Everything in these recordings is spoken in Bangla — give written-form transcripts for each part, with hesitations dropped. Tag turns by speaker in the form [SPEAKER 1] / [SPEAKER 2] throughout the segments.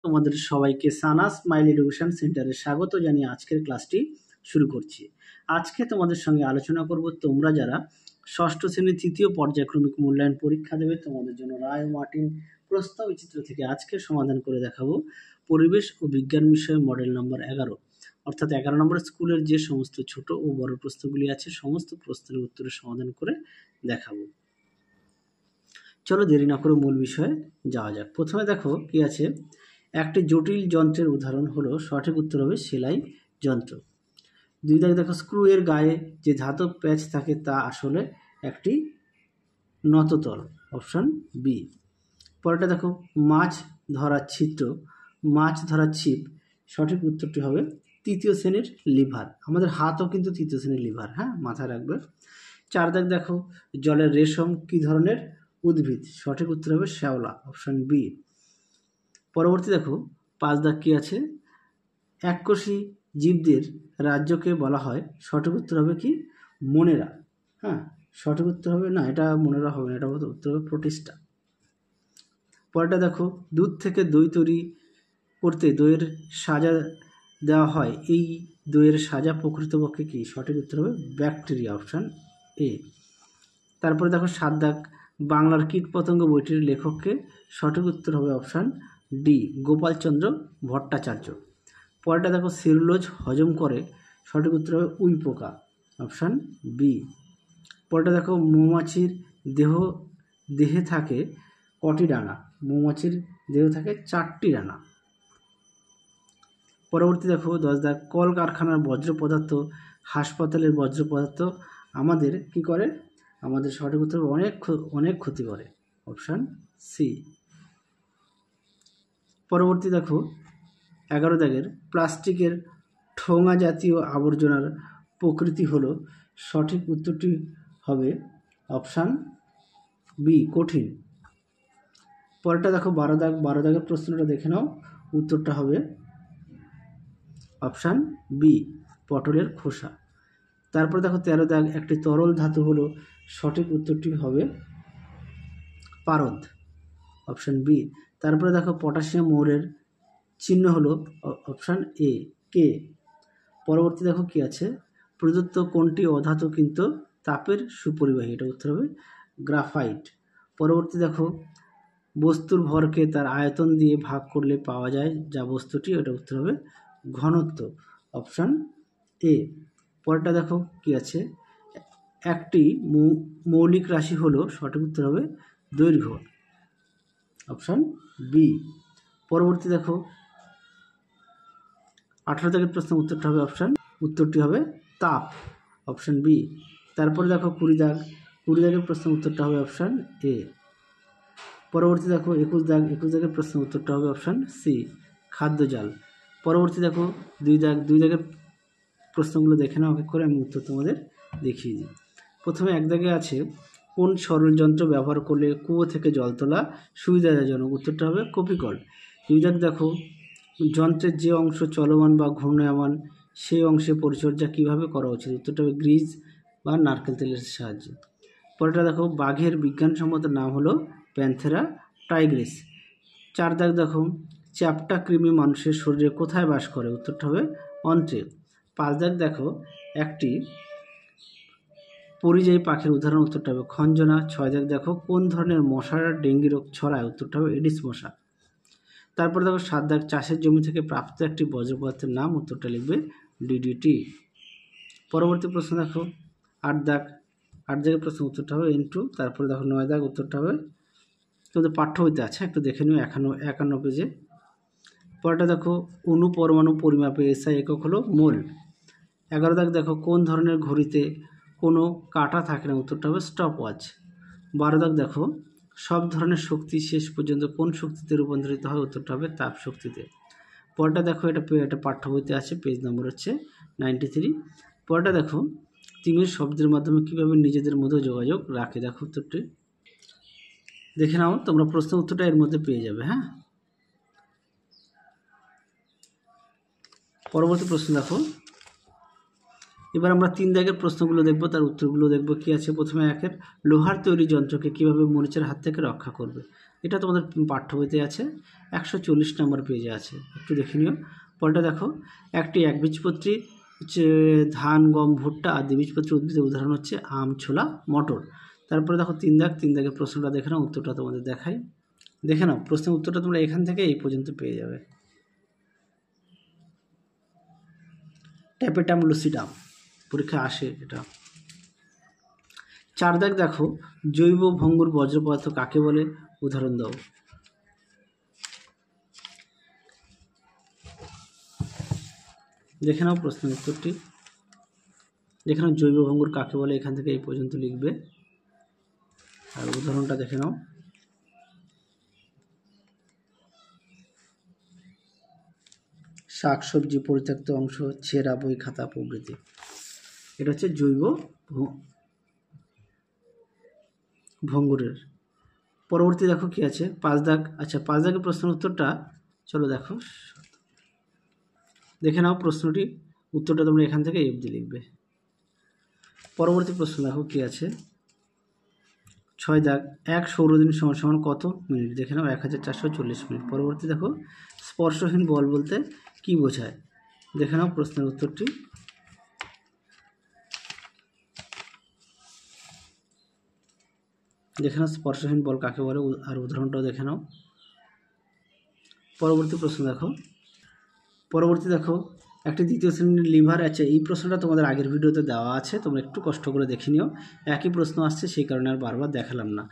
[SPEAKER 1] তোমাদের সবাইকে সানা স্মাইল এডুকেশন সেন্টারে স্বাগত জানিয়ে আজকের ক্লাসটি শুরু করছি। আজকে তোমাদের সঙ্গে আলোচনা করব তোমরা যারা ষষ্ঠ শ্রেণীর তৃতীয় পর্যায়ক্রমিক মূল্যায়ন পরীক্ষা দেবে তোমাদের জন্য রায় মার্টিন প্রশ্নবিচিত্র থেকে আজকে সমাধান করে দেখাবো পরিবেশ ও বিজ্ঞান বিষয়ে মডেল নম্বর 11, অর্থাৎ 11 নম্বর স্কুলের যে সমস্ত ছোট ও বড় প্রশ্নগুলি আছে সমস্ত প্রশ্নের উত্তরের সমাধান করে দেখাবো। চলো দেরি না করে মূল বিষয়ে যাওয়া যাক। প্রথমে দেখো কি আছে, একটি জটিল যন্ত্রের উদাহরণ হলো, সঠিক উত্তর হবে সেলাই যন্ত্র। দুই দাগে দেখো, স্ক্রু এর গায়ে যে ধাতব প্যাচ থাকে তা আসলে একটি নততল, অপশন বি। পরেরটা দেখো, মাছ ধরার ছিদ্র, মাছ ধরার ছিপ, সঠিক উত্তরটি হবে তৃতীয় শ্রেণীর লিভার। আমাদের হাতও কিন্তু তৃতীয় শ্রেণীর লিভার, হ্যাঁ, মাথায় রাখবে। 4 দাগ দেখো, জলের রেশম কি ধরনের উদ্ভিদ, সঠিক উত্তর হবে শ্যাওলা, অপশন বি। পরবর্তী দেখো 5 দাগ কি আছে, এককোষী জীবদের রাজ্যকে বলা হয়, সঠিক উত্তর হবে কি মনেরা, হ্যাঁ, সঠিক উত্তর হবে না, এটা মনেরা হবে না, এটা উত্তর হবে প্রোটিস্টা। পরেরটা দেখো, দুধ থেকে দই তৈরি করতে দইয়ের সাজা দেওয়া হয়, এই দইয়ের সাজা প্রকৃতপক্ষে কি, সঠিক উত্তর হবে ব্যাকটেরিয়া, অপশন এ। তারপরে দেখো 7 দাগ, বাংলার কীটপতঙ্গ বইটির লেখককে, সঠিক উত্তর হবে অপশান ডি, গোপালচন্দ্র ভট্টাচার্য। পরেরটা দেখো, সেলুলোজ হজম করে, সঠিক উত্তর হবে উই পোকা, অপশান বি। পরেরটা দেখো, মৌমাছির দেহে থাকে কটি ডানা, মৌমাছির দেহে থাকে 4টি ডানা। পরবর্তী দেখো 10 দাগ, কলকারখানার বর্জ্য পদার্থ, হাসপাতালের বর্জ্য পদার্থ আমাদের কি করে, আমাদের সঠিক উত্তর অনেক ক্ষতি করে, অপশান সি। পরবর্তী দেখো 11 দাগের, প্লাস্টিকের ঠোঙা জাতীয় আবর্জনার প্রকৃতি হলো, সঠিক উত্তরটি হবে অপশান বি, কঠিন। পরেরটা দেখো 12 দাগের প্রশ্নটা দেখে নাও, উত্তরটা হবে অপশান বি, পটলের খোসা। তারপরে দেখো 13 দাগ, একটি তরল ধাতু হলো, সঠিক উত্তরটি হবে পারদ, অপশান বি। তারপরে দেখো পটাশিয়াম মৌলের চিহ্ন হলো অপশান এ, কে। পরবর্তী দেখো কি আছে, প্রদত্ত কোনটি অধাতু কিন্তু তাপের সুপরিবাহী, এটা উত্তর হবে গ্রাফাইট। পরবর্তী দেখো, বস্তুর ভরকে তার আয়তন দিয়ে ভাগ করলে পাওয়া যায় যা বস্তুটি, এটা উত্তর হবে ঘনত্ব, অপশান এ। পরেরটা দেখো কি আছে, একটি মৌলিক রাশি হলো, সঠিক উত্তর হবে দৈর্ঘ্য, অপশান বি। পরবর্তী দেখো 18 দাগের প্রশ্ন উত্তরটা হবে উত্তরটি হবে তাপ, অপশান বি। তারপরে দেখো 20 দাগের প্রশ্ন উত্তরটা হবে অপশান এ। পরবর্তী দেখো 21 দাগের প্রশ্ন উত্তরটা হবে অপশান সি, খাদ্যজাল। পরবর্তী দেখো 2 দাগের প্রশ্নগুলো দেখে নাও করে, আমি উত্তর তোমাদের দেখিয়ে দিই। প্রথমে 1 দাগে আছে, কোন সরল যন্ত্র ব্যবহার করলে কুয়ো থেকে জল তোলা সুবিধাজনক, উত্তরটা হবে কপিকল। 2 দাগ দেখো, যন্ত্রের যে অংশ চলমান বা ঘূর্ণায়মান সেই অংশে পরিচর্যা কিভাবে করা উচিত, উত্তরটা হবে গ্রিজ বা নারকেল তেলের সাহায্যে। পরেরটা দেখো, বাঘের বিজ্ঞানসম্মত নাম হলো প্যান্থেরা টাইগ্রিস। 4 দাগ দেখো, চ্যাপ্টা কৃমি মানুষের শরীরে কোথায় বাস করে, উত্তরটা হবে অন্ত্রে। 5 দাগ দেখো, একটি পরিযায়ী পাখির উদাহরণ, উত্তরটা হবে খঞ্জনা। 6 দাগ দেখো, কোন ধরনের মশার ডেঙ্গি রোগ ছড়ায়, উত্তরটা হবে এডিস মশা। তারপর দেখো 7 দাগ, চাষের জমি থেকে প্রাপ্ত একটি বর্জ্য পদার্থের নাম, উত্তরটা লিখবে ডিডিটি। পরবর্তী প্রশ্ন দেখো 8 দাগের প্রশ্ন উত্তরটা হবে N2। তারপরে দেখো 9 দাগ, উত্তরটা হবে তোমাদের পাঠ্য বইতে আছে, একটু দেখে নিও 51 পেজে। পরেরটা দেখো, অণু পরমাণু পরিমাপে SI একক হলো মোল। 11 দাগ দেখো, কোন ধরনের ঘড়িতে কোনো কাঁটা থাকে না, উত্তরটা হবে স্টপ ওয়াচ। 12 দাগ দেখো, সব ধরনের শক্তি শেষ পর্যন্ত কোন শক্তিতে রূপান্তরিত হয়, উত্তরটা হবে তাপ শক্তিতে। পরেরটা দেখো, এটা পাঠ্য বইতে আছে, পেজ নম্বর হচ্ছে 93। পরেরটা দেখো, তিমির শব্দের মাধ্যমে কীভাবে নিজেদের মধ্যে যোগাযোগ রাখে, দেখো উত্তরটি দেখে নাও, তোমরা প্রশ্ন উত্তরটা এর মধ্যে পেয়ে যাবে, হ্যাঁ। পরবর্তী প্রশ্ন দেখো, এবার আমরা 3 দাগের প্রশ্নগুলো দেখব, তার উত্তরগুলো দেখব কি আছে। প্রথমে 1 লোহার তৈরি যন্ত্রকে কিভাবে মরিচের হাত থেকে রক্ষা করবে, এটা তোমাদের পাঠ্য বইতে আছে, 140 নম্বর পেজে আছে, একটু দেখে নিও। পরেরটা দেখো, একটি একবীজপত্রী হচ্ছে ধান, গম, ভুট্টা আর দ্বিবীজপত্রী উদ্ভিদের উদাহরণ হচ্ছে আম, ছোলা, মটর। তারপরে দেখো 3 দাগের প্রশ্নটা দেখে নাও, উত্তরটা তোমাদের দেখাই। দেখে নাও, প্রশ্নের উত্তরটা তোমরা এখান থেকে এই পর্যন্ত পেয়ে যাবে। ট্যাপেটাম লুসিডাম, পরীক্ষা আসে এটা। 4 দাগ দেখো, জৈব ভঙ্গুর বর্জ্য পদার্থ কাকে বলে, উদাহরণ দাও। দেখে নাও প্রশ্নের উত্তরটি, দেখে নাও জৈব ভঙ্গুর কাকে বলে, এখান থেকে এই পর্যন্ত লিখবে আর উদাহরণটা দেখে নাও। শাকসবজি, পরিত্যক্ত অংশ, ছেঁড়া বই খাতা প্রভৃতি। এটা হচ্ছে জৈব ভঙ্গুরের। পরবর্তী দেখো কি আছে, 5 দাগ। আচ্ছা, 5 দাগের প্রশ্নের উত্তরটা চলো দেখো, দেখে নাও প্রশ্নটি, উত্তরটা তোমরা এখান থেকে এই অবধি লিখবে। পরবর্তী প্রশ্ন দেখো কি আছে, 6 দাগ, এক সৌরদিন সমান কত মিনিট, দেখে নাও 1440 মিনিট। পরবর্তী দেখো, স্পর্শহীন বল বলতে কি বোঝায়, দেখে নাও প্রশ্নের উত্তরটি। দেখে নাও স্পর্শহীন বল কাকে বলে আর উদাহরণটাও দেখে নাও। পরবর্তী প্রশ্ন দেখো, একটি দ্বিতীয় শ্রেণীর লিভার। আচ্ছা, এই প্রশ্নটা তোমাদের আগের ভিডিওতে দেওয়া আছে, তোমরা একটু কষ্ট করে দেখে নিও, একই প্রশ্ন আসছে সেই কারণে আর বারবার দেখালাম না।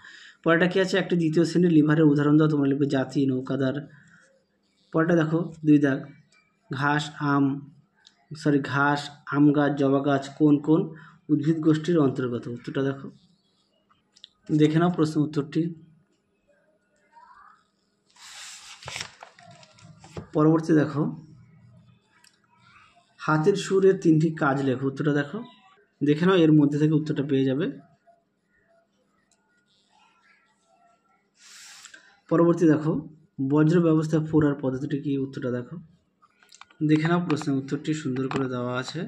[SPEAKER 1] পরেরটা কি আছে, একটি দ্বিতীয় শ্রেণীর লিভারের উদাহরণ দাও, তোমরা লিখবে জাতি, নৌকাদার। পরেরটা দেখো 2 দাগ, ঘাস, আম গাছ, জবা গাছ কোন কোন উদ্ভিদ গোষ্ঠীর অন্তর্গত, উত্তরটা দেখো, দেখে নাও প্রশ্ন উত্তরটি। পরবর্তী দেখো, হাতের সুরের 3টি কাজ লেখো, উত্তরটা দেখো, দেখে নাও এর মধ্যে থেকে উত্তরটা পেয়ে যাবে। পরবর্তী দেখো, বজ্র ব্যবস্থা ফোড়ার পদ্ধতিটি কি, উত্তরটা দেখো, দেখে নাও প্রশ্নের উত্তরটি সুন্দর করে দেওয়া আছে,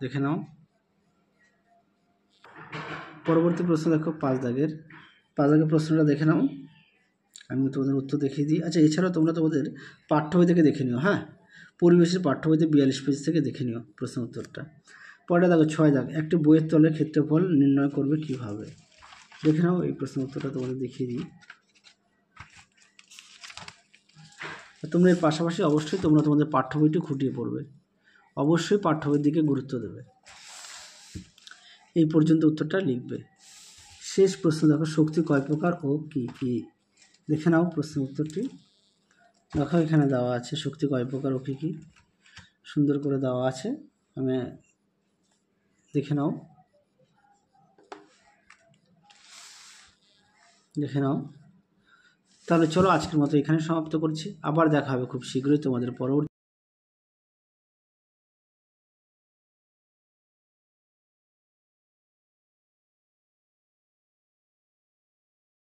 [SPEAKER 1] দেখে নাও। পরবর্তী প্রশ্ন দেখো 5 দাগের প্রশ্নটা দেখে নাও, আমি তোমাদের উত্তর দেখিয়ে দিই। আচ্ছা, এছাড়াও তোমরা তোমাদের পাঠ্য বই থেকে দেখে নিও, হ্যাঁ, পরিবেশের পাঠ্য বইতে 42 পেজ থেকে দেখে নিও প্রশ্ন উত্তরটা। পরেরটা দেখো 6 দাগ, একটি বইয়ের তলের ক্ষেত্রফল নির্ণয় করবে কিভাবে, দেখে নাও এই প্রশ্ন উত্তরটা তোমাদের দেখিয়ে দিই। তোমরা এর পাশাপাশি অবশ্যই তোমরা তোমাদের পাঠ্য বইটি খুঁটিয়ে পড়বে, অবশ্যই পাঠ্য বইয়ের দিকে গুরুত্ব দেবে, এই পর্যন্ত উত্তরটা লিখবে। শেষ প্রশ্ন দেখো, শক্তি কয় প্রকার ও কি কি, দেখে নাও প্রশ্নের উত্তরটি। দেখো এখানে দেওয়া আছে শক্তি কয় প্রকার ও কি কি, সুন্দর করে দেওয়া আছে, আমি দেখে নাও, তাহলে চলো আজকের মতো এখানে সমাপ্ত করছি, আবার দেখা হবে খুব শীঘ্রই তোমাদের পরবর্তী